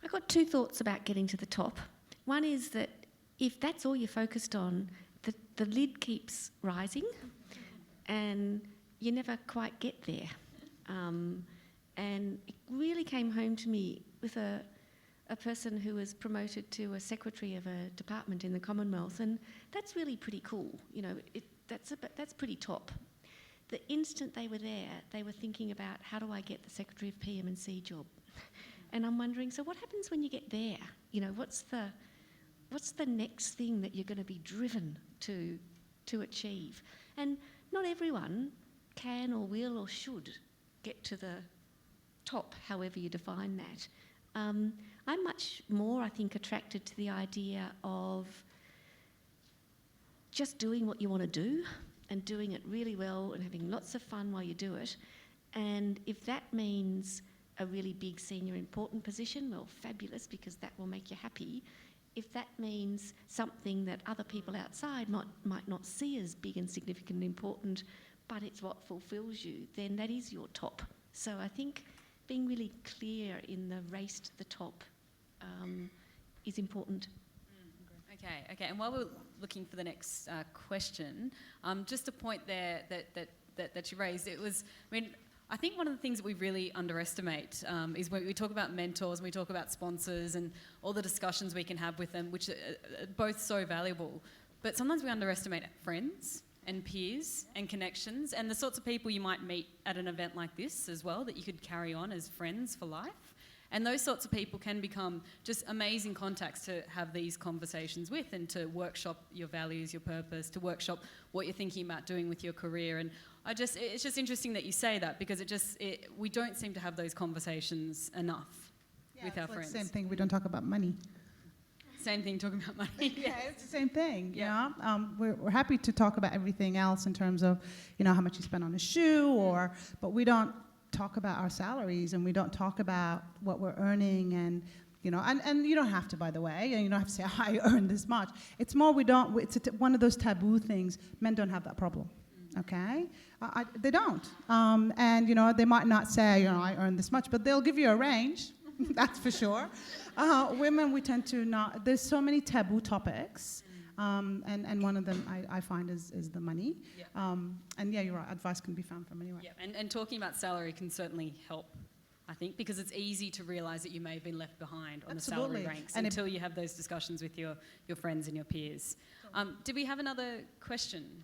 I've got two thoughts about getting to the top. One is that if that's all you're focused on, the lid keeps rising and you never quite get there. And it really came home to me with a person who was promoted to a secretary of a department in the Commonwealth, and that's really pretty cool. That's pretty top. The instant they were there, they were thinking about, how do I get the Secretary of PM&C job? And I'm wondering, so what happens when you get there? What's the next thing that you're going to be driven to achieve? And not everyone can or will or should get to the top, however you define that. I'm much more, I think, attracted to the idea of just doing what you want to do and doing it really well and having lots of fun while you do it. And if that means a really big senior important position, well, fabulous, because that will make you happy. If that means something that other people outside might not see as big and significant and important, but it's what fulfills you, then that is your top. So I think being really clear in the race to the top is important. Okay. And while we're looking for the next question, just a point there that you raised, I think one of the things that we really underestimate is when we talk about mentors, and we talk about sponsors and all the discussions we can have with them, which are both so valuable. But sometimes we underestimate friends and peers and connections and the sorts of people you might meet at an event like this as well, that you could carry on as friends for life. And those sorts of people can become just amazing contacts to have these conversations with, and to workshop your values, your purpose, to workshop what you're thinking about doing with your career. And it's just interesting that you say that, because we don't seem to have those conversations enough with our friends. Same thing, we don't talk about money. Same thing, talking about money. Yeah, Yes. it's the same thing. Yeah. You know, we're happy to talk about everything else in terms of, you know, how much you spend on a shoe, but we don't talk about our salaries, and we don't talk about what we're earning, and you know, and you don't have to, by the way, and you don't have to say, I earn this much. It's more it's one of those taboo things. Men don't have that problem, okay? They don't, and you know, they might not say, you know, I earn this much, but they'll give you a range. That's for sure. Women, we tend to not. There's so many taboo topics, and one of them I find is the money. Yeah. And yeah, you're right. Advice can be found from anywhere. Yeah, and talking about salary can certainly help, I think, because it's easy to realise that you may have been left behind on Absolutely. the salary ranks And until you have those discussions with your friends and your peers. Did we have another question?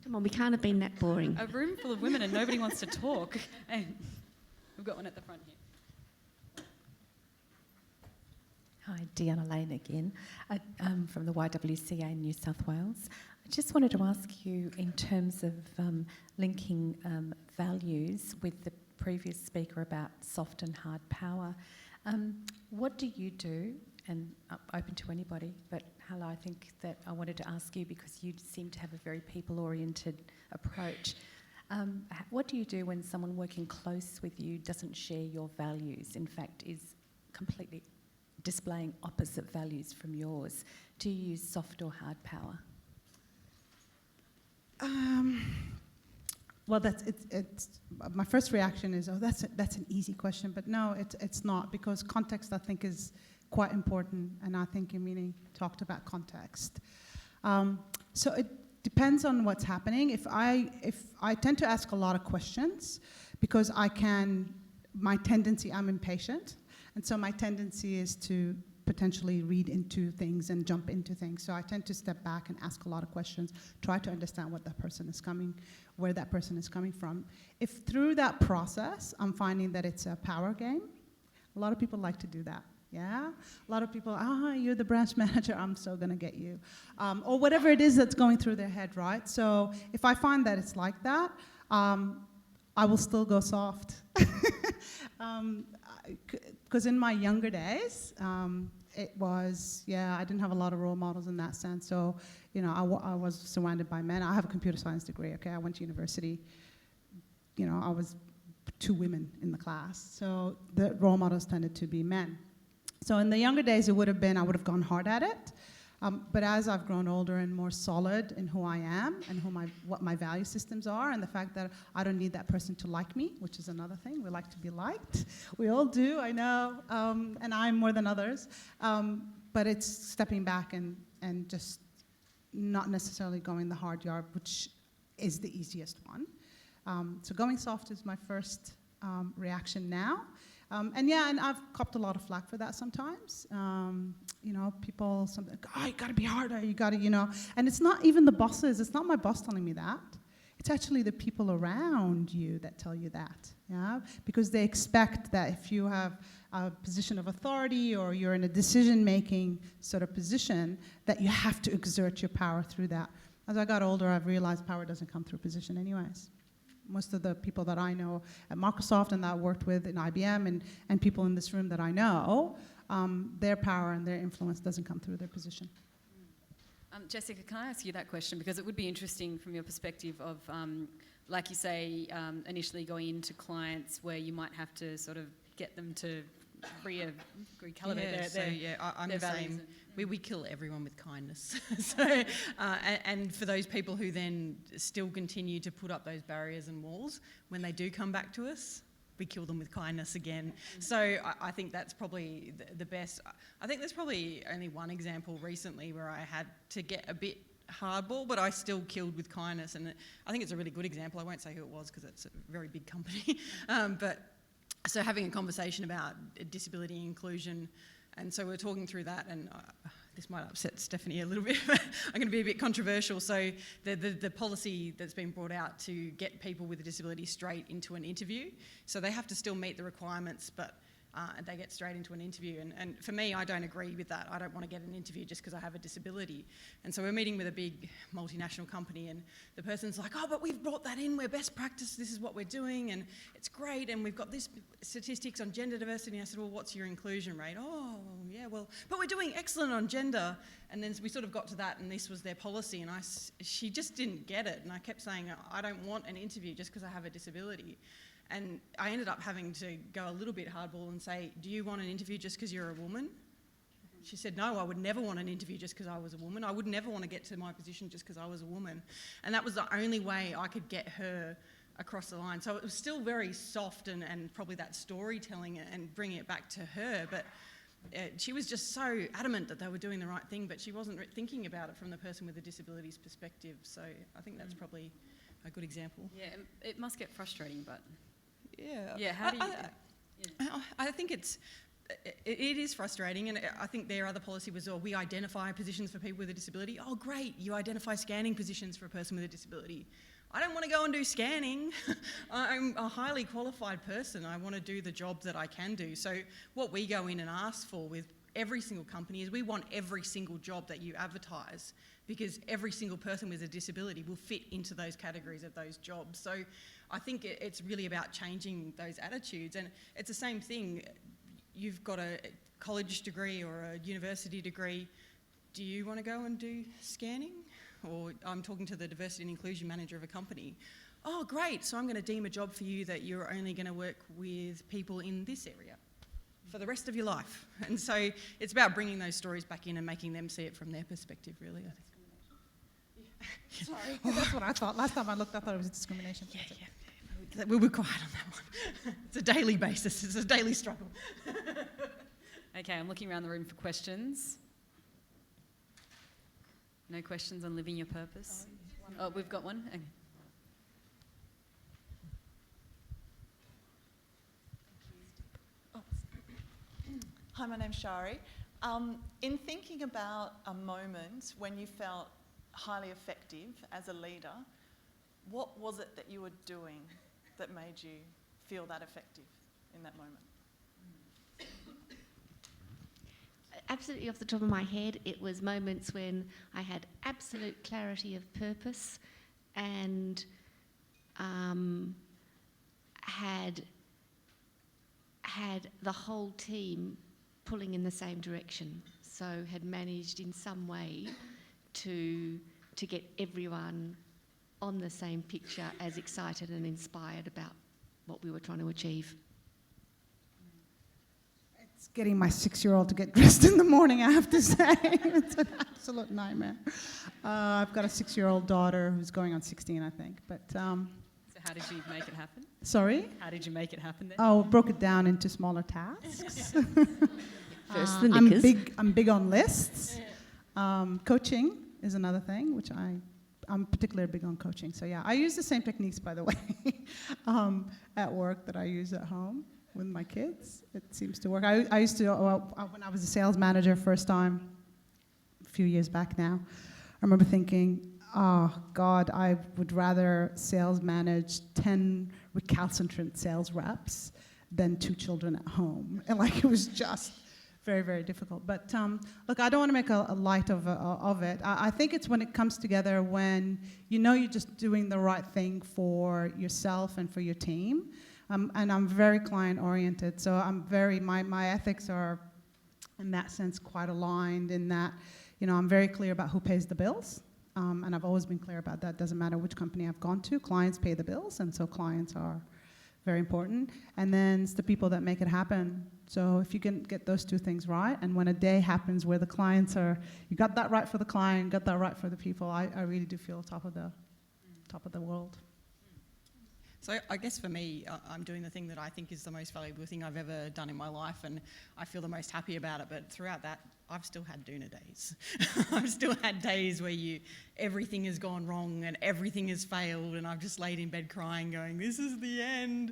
Come on, we can't have been that boring. A room full of women and nobody wants to talk. We've got one at the front here. Hi, Deanna Lane again, from the YWCA in New South Wales. I just wanted to ask you, in terms of linking values with the previous speaker about soft and hard power, what do you do, and open to anybody, but Hala, I think that I wanted to ask you because you seem to have a very people-oriented approach. What do you do when someone working close with you doesn't share your values, in fact is completely displaying opposite values from yours? Do you use soft or hard power? Well, it's my first reaction is, oh, that's an easy question, but no, it's not, because context, I think, is quite important, and I think Yamini talked about context. So it depends on what's happening. If I tend to ask a lot of questions, because my tendency, I'm impatient, and so my tendency is to potentially read into things and jump into things. So I tend to step back and ask a lot of questions, try to understand where that person is coming from. If through that process I'm finding that it's a power game, a lot of people like to do that. Yeah, a lot of people, you're the branch manager, I'm so gonna get you. Or whatever it is that's going through their head, right? So if I find that it's like that, I will still go soft. Because in my younger days, it was, I didn't have a lot of role models in that sense. So, you know, I was surrounded by men. I have a computer science degree, okay? I went to university. You know, I was 2 women in the class. So the role models tended to be men. So in the younger days, I would have gone hard at it. But as I've grown older and more solid in who I am and what my value systems are, and the fact that I don't need that person to like me, which is another thing. We like to be liked. We all do, I know, and I'm more than others. But it's stepping back and just not necessarily going the hard yard, which is the easiest one. So going soft is my first reaction now. And I've copped a lot of flack for that sometimes. You know, people, you gotta be harder, you gotta, you know. And it's not even the bosses, it's not my boss telling me that. It's actually the people around you that tell you that, yeah? Because they expect that if you have a position of authority or you're in a decision-making sort of position, that you have to exert your power through that. As I got older, I've realized power doesn't come through position anyways. Most of the people that I know at Microsoft and that I worked with in IBM and people in this room that I know, their power and their influence doesn't come through their position. Jessica, can I ask you that question? Because it would be interesting from your perspective of, like you say, initially going into clients where you might have to sort of get them to recalibrate I'm their the values. same. We kill everyone with kindness. So, and for those people who then still continue to put up those barriers and walls, when they do come back to us, we kill them with kindness again. So I think that's probably the best. I think there's probably only one example recently where I had to get a bit hardball, but I still killed with kindness. And I think it's a really good example. I won't say who it was because it's a very big company. So having a conversation about disability inclusion, and so we're talking through that, and this might upset Stephanie a little bit, but I'm going to be a bit controversial. So the policy that's been brought out to get people with a disability straight into an interview, so they have to still meet the requirements, but and they get straight into an interview. And for me, I don't agree with that. I don't want to get an interview just because I have a disability. And so we're meeting with a big multinational company, and the person's like, oh, but we've brought that in, we're best practice, this is what we're doing, and it's great, and we've got this statistics on gender diversity. And I said, well, what's your inclusion rate? Oh, yeah, well, but we're doing excellent on gender. And then we sort of got to that, and this was their policy, and she just didn't get it. And I kept saying, I don't want an interview just because I have a disability. And I ended up having to go a little bit hardball and say, do you want an interview just because you're a woman? She said, no, I would never want an interview just because I was a woman. I would never want to get to my position just because I was a woman. And that was the only way I could get her across the line. So it was still very soft and probably that storytelling and bringing it back to her. But she was just so adamant that they were doing the right thing, but she wasn't thinking about it from the person with a disability's perspective. So I think that's probably a good example. Yeah, it must get frustrating, but... Yeah, how do you... I think it is frustrating, and I think their other policy was, we identify positions for people with a disability. Oh, great, you identify scanning positions for a person with a disability. I don't want to go and do scanning. I'm a highly qualified person. I want to do the job that I can do. So what we go in and ask for with every single company is we want every single job that you advertise, because every single person with a disability will fit into those categories of those jobs. So I think it's really about changing those attitudes. And it's the same thing. You've got a college degree or a university degree. Do you want to go and do scanning? Or I'm talking to the diversity and inclusion manager of a company. Oh, great, so I'm going to deem a job for you that you're only going to work with people in this area for the rest of your life. And so it's about bringing those stories back in and making them see it from their perspective, really, I think. Sorry, that's what I thought. Last time I looked, I thought it was discrimination. Yeah. We were quiet on that one. It's a daily basis. It's a daily struggle. Okay, I'm looking around the room for questions. No questions on living your purpose? Oh, we've got one. Okay. Hi, my name's Shari. In thinking about a moment when you felt highly effective as a leader, what was it that you were doing that made you feel that effective in that moment? Absolutely off the top of my head, it was moments when I had absolute clarity of purpose and had the whole team pulling in the same direction. So had managed in some way to get everyone on the same picture, as excited and inspired about what we were trying to achieve. It's getting my 6-year-old to get dressed in the morning, I have to say. It's an absolute nightmare. I've got a 6-year-old daughter who's going on 16, I think. But so how did you make it happen? Sorry? How did you make it happen then? Oh, broke it down into smaller tasks. First the knickers. I'm big on lists. Coaching is another thing, which I'm particularly big on coaching. So yeah, I use the same techniques, by the way, at work that I use at home with my kids. It seems to work. I used to, when I was a sales manager first time, a few years back now, I remember thinking, oh God, I would rather sales manage 10 recalcitrant sales reps than 2 children at home. And it was just very, very difficult. But look, I don't want to make a light of it. I think it's when it comes together when you know you're just doing the right thing for yourself and for your team. And I'm very client-oriented, so my ethics are, in that sense, quite aligned in that, I'm very clear about who pays the bills. And I've always been clear about that. Doesn't matter which company I've gone to, clients pay the bills, and so clients are very important. And then it's the people that make it happen. So if you can get those 2 things right, and when a day happens where the clients you got that right for the client, got that right for the people, I really do feel top of the world. So I guess for me, I'm doing the thing that I think is the most valuable thing I've ever done in my life, and I feel the most happy about it. But throughout that, I've still had doona days. I've still had days where everything has gone wrong and everything has failed, and I've just laid in bed crying going, this is the end.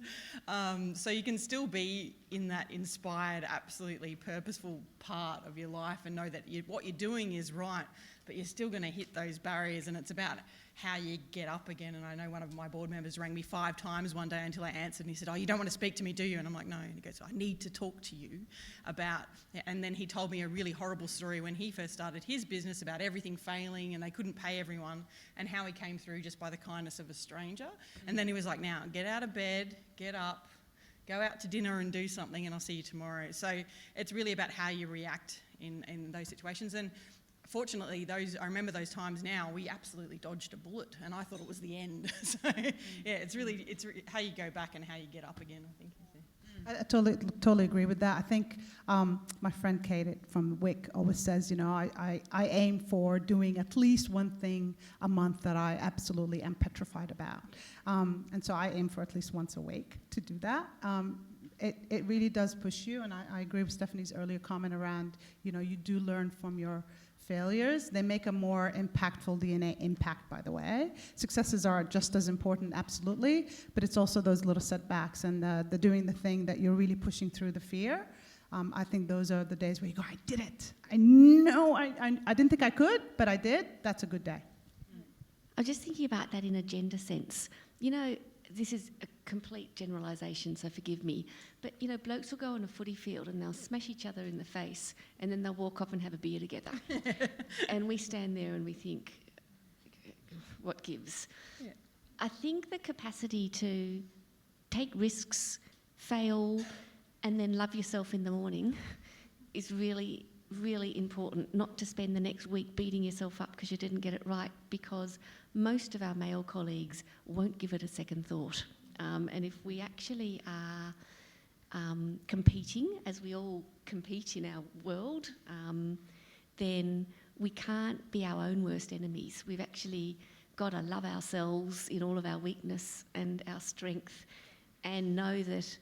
So you can still be in that inspired, absolutely purposeful part of your life and know that what you're doing is right, but you're still going to hit those barriers, and it's about how you get up again. And I know one of my board members rang me 5 times one day until I answered, and he said, "Oh, you don't want to speak to me, do you?" And I'm like, "No." And he goes, "I need to talk to you about," and then he told me a really horrible story when he first started his business about everything failing and they couldn't pay everyone, and how he came through just by the kindness of a stranger. And then he was like, "Now get out of bed, get up, go out to dinner and do something, and I'll see you tomorrow." So it's really about how you react in those situations. And fortunately, I remember those times now, we absolutely dodged a bullet, and I thought it was the end. So yeah, it's how you go back and how you get up again, I think. I totally agree with that. I think my friend Kate from WIC always says, I aim for doing at least one thing a month that I absolutely am petrified about. And so I aim for at least once a week to do that. It really does push you, and I agree with Stephanie's earlier comment around, you do learn from your failures. They make a more impactful DNA impact, by the way. Successes are just as important, absolutely, but it's also those little setbacks and the doing the thing that you're really pushing through the fear. I think those are the days where you go, I did it. I know I didn't think I could, but I did. That's a good day. I'm just thinking about that in a gender sense. This is a complete generalisation, so forgive me, but blokes will go on a footy field and they'll smash each other in the face, and then they'll walk off and have a beer together. And we stand there and we think, what gives? Yeah. I think the capacity to take risks, fail, and then love yourself in the morning is really, really important. Not to spend the next week beating yourself up because you didn't get it right, because most of our male colleagues won't give it a second thought. And if we actually are competing, as we all compete in our world, then we can't be our own worst enemies. We've actually got to love ourselves in all of our weakness and our strength, and know that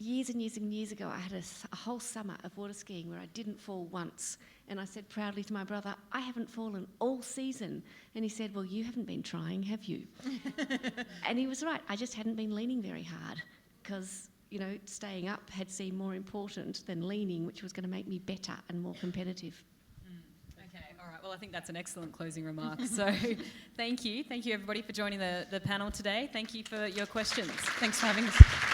years and years and years ago, I had a whole summer of water skiing where I didn't fall once. And I said proudly to my brother, "I haven't fallen all season." And he said, "Well, you haven't been trying, have you?" And he was right. I just hadn't been leaning very hard, because, staying up had seemed more important than leaning, which was going to make me better and more competitive. Okay, all right. Well, I think that's an excellent closing remark. So thank you. Thank you, everybody, for joining the panel today. Thank you for your questions. Thanks for having us.